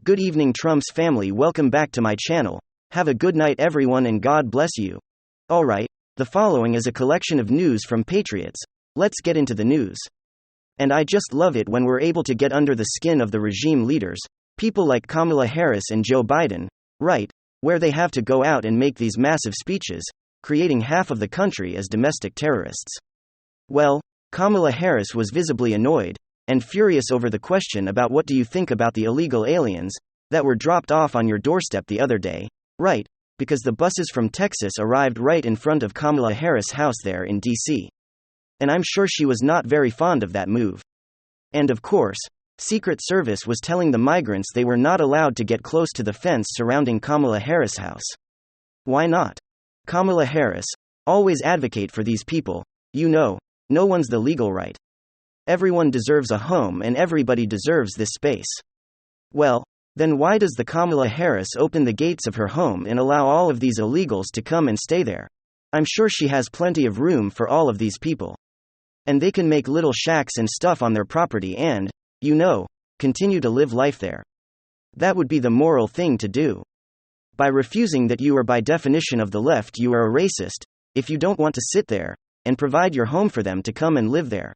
Good evening, Trump's family. Welcome back to my channel. Have a good night, everyone, and God bless you. Alright, the following is a collection of news from Patriots. Let's get into the news. And I just love it when we're able to get under the skin of the regime leaders, people like Kamala Harris and Joe Biden, right, where they have to go out and make these massive speeches, creating half of the country as domestic terrorists. Well, Kamala Harris was visibly annoyed and furious over the question about what do you think about the illegal aliens that were dropped off on your doorstep the other day, right, because the buses from Texas arrived right in front of Kamala Harris' house there in D.C. And I'm sure she was not very fond of that move. And of course, Secret Service was telling the migrants they were not allowed to get close to the fence surrounding Kamala Harris' house. Why not? Kamala Harris, always advocate for these people, no one's the legal right. Everyone deserves a home and everybody deserves this space. Well, then why does the Kamala Harris open the gates of her home and allow all of these illegals to come and stay there? I'm sure she has plenty of room for all of these people. And they can make little shacks and stuff on their property and, continue to live life there. That would be the moral thing to do. By refusing that, you are by definition of the left, you are a racist, if you don't want to sit there and provide your home for them to come and live there.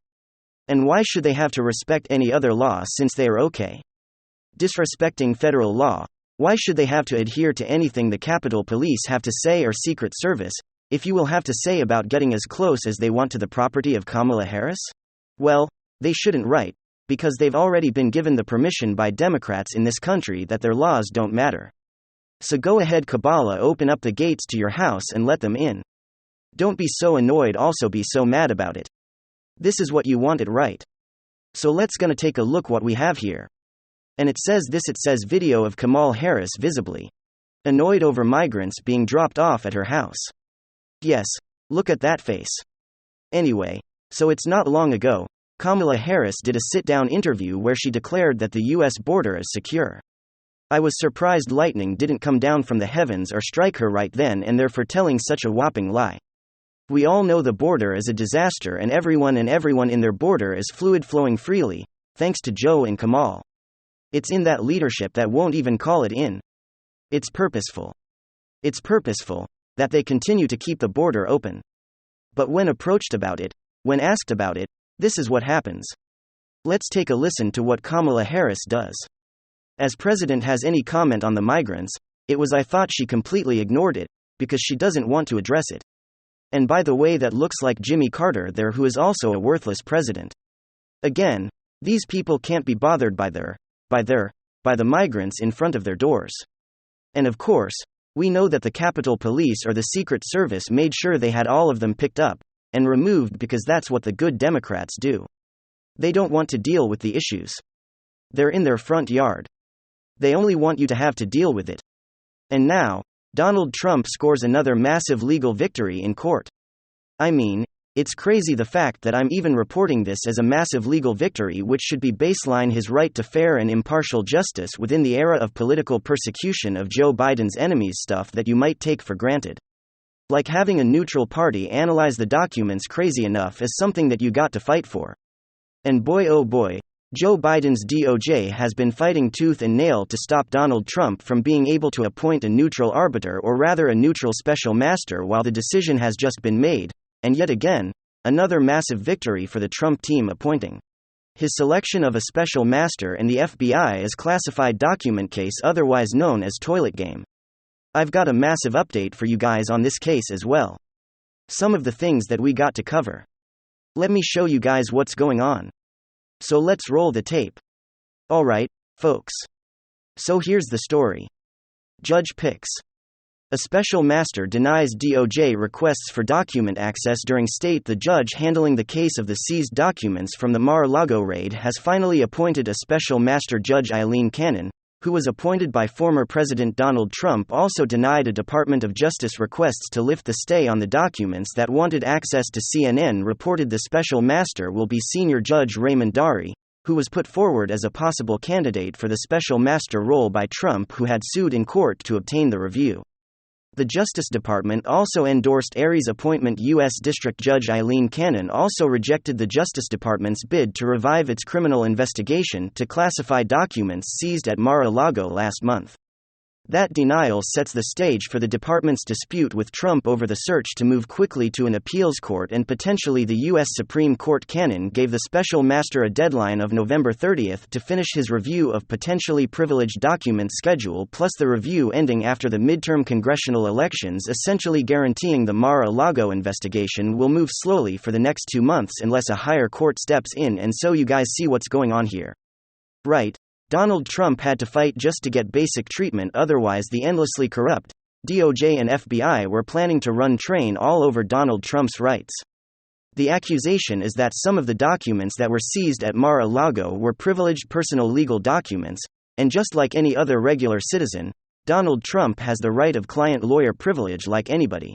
And why should they have to respect any other law since they are okay? Disrespecting federal law, why should they have to adhere to anything the Capitol Police have to say or Secret Service, if you will have to say about getting as close as they want to the property of Kamala Harris? Well, they shouldn't, right? Because they've already been given the permission by Democrats in this country that their laws don't matter. So go ahead, Kabbalah, open up the gates to your house and let them in. Don't be so annoyed, also be so mad about it. This is what you wanted, right? So let's gonna take a look what we have here. And it says video of Kamala Harris visibly annoyed over migrants being dropped off at her house. Yes, look at that face. Anyway, so it's not long ago, Kamala Harris did a sit-down interview where she declared that the US border is secure. I was surprised lightning didn't come down from the heavens or strike her right then and there for telling such a whopping lie. We all know the border is a disaster and everyone in their border is fluid flowing freely, thanks to Joe and Kamal. It's in that leadership that won't even call it in. It's purposeful. It's purposeful that they continue to keep the border open. But when approached about it, when asked about it, this is what happens. Let's take a listen to what Kamala Harris does. As president has any comment on the migrants, I thought she completely ignored it, because she doesn't want to address it. And by the way, that looks like Jimmy Carter there, who is also a worthless president. Again, these people can't be bothered by the migrants in front of their doors. And of course, we know that the Capitol Police or the Secret Service made sure they had all of them picked up and removed because that's what the good Democrats do. They don't want to deal with the issues. They're in their front yard. They only want you to have to deal with it. And now, Donald Trump scores another massive legal victory in court. I mean, it's crazy the fact that I'm even reporting this as a massive legal victory, which should be baseline his right to fair and impartial justice within the era of political persecution of Joe Biden's enemies, stuff that you might take for granted. Like having a neutral party analyze the documents crazy enough as something that you got to fight for. And boy oh boy, Joe Biden's DOJ has been fighting tooth and nail to stop Donald Trump from being able to appoint a neutral arbiter, or rather a neutral special master, while the decision has just been made, and yet again, another massive victory for the Trump team appointing his selection of a special master and the FBI's classified document case, otherwise known as Toilet Game. I've got a massive update for you guys on this case as well. Some of the things that we got to cover. Let me show you guys what's going on. So let's roll the tape. Alright, folks. So here's the story. Judge picks. A special master denies DOJ requests for document access during state. The judge handling the case of the seized documents from the Mar-a-Lago raid has finally appointed a special master. Judge Eileen Cannon, who was appointed by former President Donald Trump, also denied a Department of Justice requests to lift the stay on the documents that wanted access to. CNN reported the special master will be senior Judge Raymond Dari, who was put forward as a possible candidate for the special master role by Trump, who had sued in court to obtain the review. The Justice Department also endorsed Ares' appointment. U.S. District Judge Eileen Cannon also rejected the Justice Department's bid to revive its criminal investigation to classify documents seized at Mar-a-Lago last month. That denial sets the stage for the department's dispute with Trump over the search to move quickly to an appeals court and potentially the U.S. Supreme Court. Cannon gave the special master a deadline of November 30 to finish his review of potentially privileged documents schedule, plus the review ending after the midterm congressional elections, essentially guaranteeing the Mar-a-Lago investigation will move slowly for the next 2 months unless a higher court steps in. And so you guys see what's going on here. Right? Donald Trump had to fight just to get basic treatment, otherwise the endlessly corrupt DOJ and FBI were planning to run train all over Donald Trump's rights. The accusation is that some of the documents that were seized at Mar-a-Lago were privileged personal legal documents, and just like any other regular citizen, Donald Trump has the right of client-lawyer privilege like anybody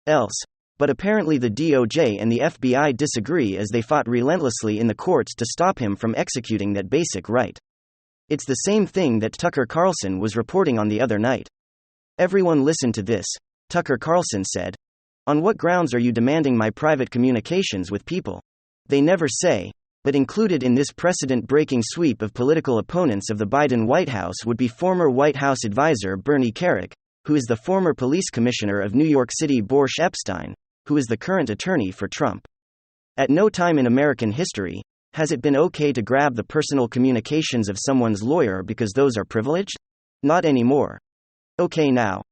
else. But apparently the DOJ and the FBI disagree, as they fought relentlessly in the courts to stop him from executing that basic right. It's the same thing that Tucker Carlson was reporting on the other night. Everyone listen to this. Tucker Carlson said, "On what grounds are you demanding my private communications with people?" They never say, but included in this precedent-breaking sweep of political opponents of the Biden White House would be former White House advisor Bernie Kerik, who is the former police commissioner of New York City Boris Epshteyn, who is the current attorney for Trump. At no time in American history has it been okay to grab the personal communications of someone's lawyer because those are privileged? Not anymore. Okay now.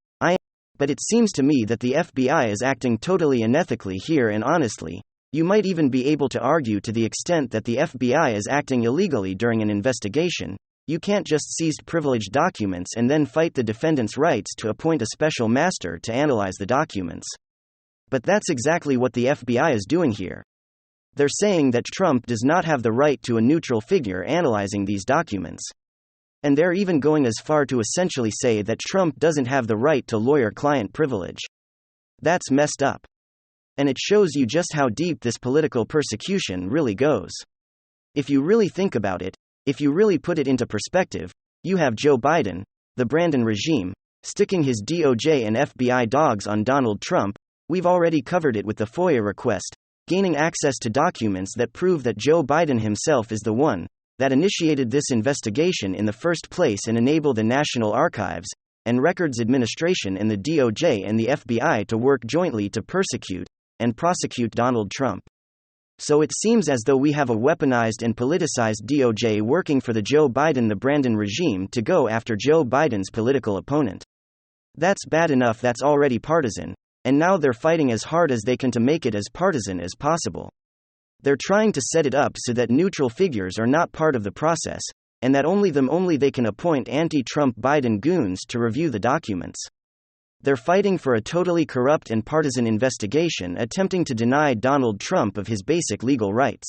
But it seems to me that the FBI is acting totally unethically here, and honestly, you might even be able to argue to the extent that the FBI is acting illegally during an investigation. You can't just seize privileged documents and then fight the defendant's rights to appoint a special master to analyze the documents. But that's exactly what the FBI is doing here. They're saying that Trump does not have the right to a neutral figure analyzing these documents. And they're even going as far to essentially say that Trump doesn't have the right to lawyer-client privilege. That's messed up. And it shows you just how deep this political persecution really goes. If you really think about it, if you really put it into perspective, you have Joe Biden, the Brandon regime, sticking his DOJ and FBI dogs on Donald Trump. We've already covered it with the FOIA request, gaining access to documents that prove that Joe Biden himself is the one that initiated this investigation in the first place and enabled the National Archives and Records Administration and the DOJ and the FBI to work jointly to persecute and prosecute Donald Trump. So it seems as though we have a weaponized and politicized DOJ working for the Joe Biden, the Brandon regime, to go after Joe Biden's political opponent. That's bad enough, that's already partisan. And now they're fighting as hard as they can to make it as partisan as possible. They're trying to set it up so that neutral figures are not part of the process, and that only they can appoint anti-Trump Biden goons to review the documents. They're fighting for a totally corrupt and partisan investigation, attempting to deny Donald Trump of his basic legal rights.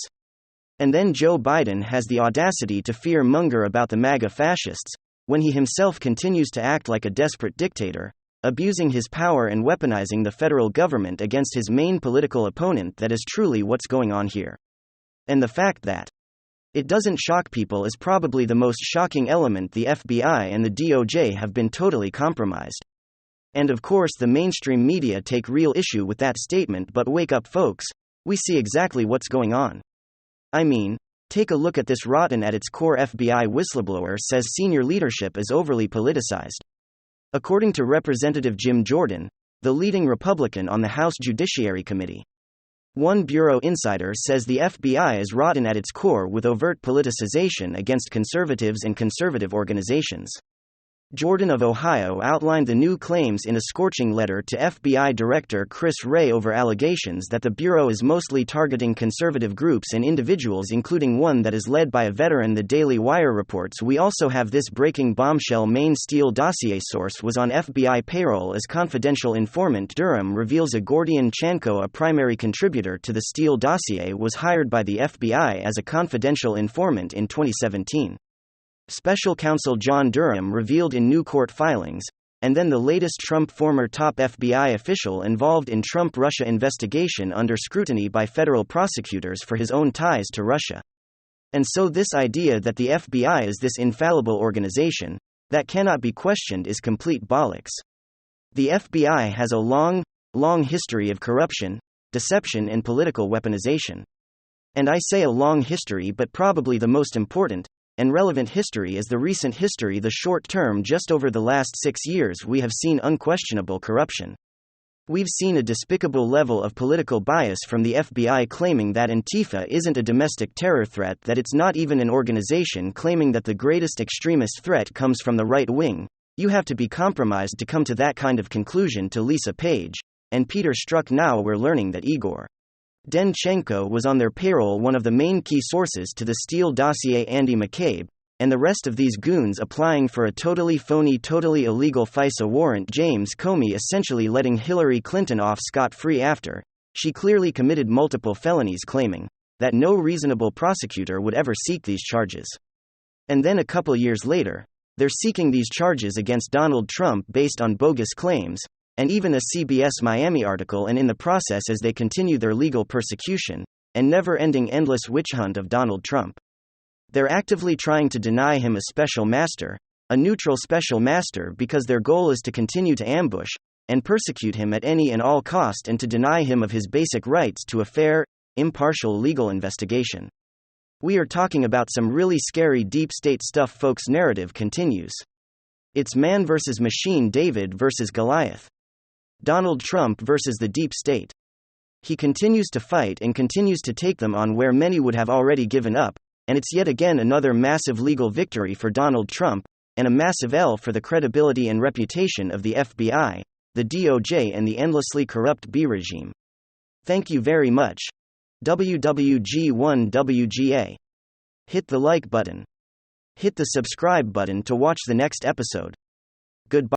And then Joe Biden has the audacity to fear-monger about the MAGA fascists, when he himself continues to act like a desperate dictator, abusing his power and weaponizing the federal government against his main political opponent. That is truly what's going on here. And the fact that it doesn't shock people is probably the most shocking element. The FBI and the DOJ have been totally compromised. And of course the mainstream media take real issue with that statement, but wake up folks, we see exactly what's going on. I mean, take a look at this rotten at its core. FBI whistleblower says senior leadership is overly politicized. According to Representative Jim Jordan, the leading Republican on the House Judiciary Committee. One Bureau insider says the FBI is rotten at its core with overt politicization against conservatives and conservative organizations. Jordan of Ohio outlined the new claims in a scorching letter to FBI Director Chris Wray over allegations that the Bureau is mostly targeting conservative groups and individuals, including one that is led by a veteran. The Daily Wire reports we also have this breaking bombshell: Maine Steele dossier source was on FBI payroll as confidential informant. Durham reveals a Gordian Chanko, a primary contributor to the Steele dossier, was hired by the FBI as a confidential informant in 2017. Special counsel John Durham revealed in new court filings, and then the latest Trump former top FBI official involved in Trump-Russia investigation under scrutiny by federal prosecutors for his own ties to Russia. And so this idea that the FBI is this infallible organization that cannot be questioned is complete bollocks. The FBI has a long history of corruption, deception, and political weaponization. And I say a long history, but probably the most important and relevant history is the recent history, the short term. Just over the last 6 years, we have seen unquestionable corruption. We've seen a despicable level of political bias from the FBI claiming that Antifa isn't a domestic terror threat, that it's not even an organization, claiming that the greatest extremist threat comes from the right wing. You have to be compromised to come to that kind of conclusion. To Lisa Page and Peter Strzok. Now we're learning that Igor Danchenko was on their payroll, one of the main key sources to the Steele dossier. Andy McCabe and the rest of these goons applying for a totally phony, totally illegal FISA warrant. James Comey essentially letting Hillary Clinton off scot-free after she clearly committed multiple felonies, claiming that no reasonable prosecutor would ever seek these charges. And then a couple years later, they're seeking these charges against Donald Trump based on bogus claims, and even a CBS Miami article, and in the process, as they continue their legal persecution and never-ending endless witch hunt of Donald Trump. They're actively trying to deny him a special master, a neutral special master, because their goal is to continue to ambush and persecute him at any and all cost, and to deny him of his basic rights to a fair, impartial legal investigation. We are talking about some really scary deep state stuff, folks. Narrative continues. It's man versus machine, David versus Goliath. Donald Trump versus the deep state. He continues to fight and continues to take them on where many would have already given up. And it's yet again another massive legal victory for Donald Trump, and a massive L for the credibility and reputation of the FBI, the DOJ, and the endlessly corrupt B regime. Thank you very much. WWG1WGA. Hit the like button. Hit the subscribe button to watch the next episode. Goodbye.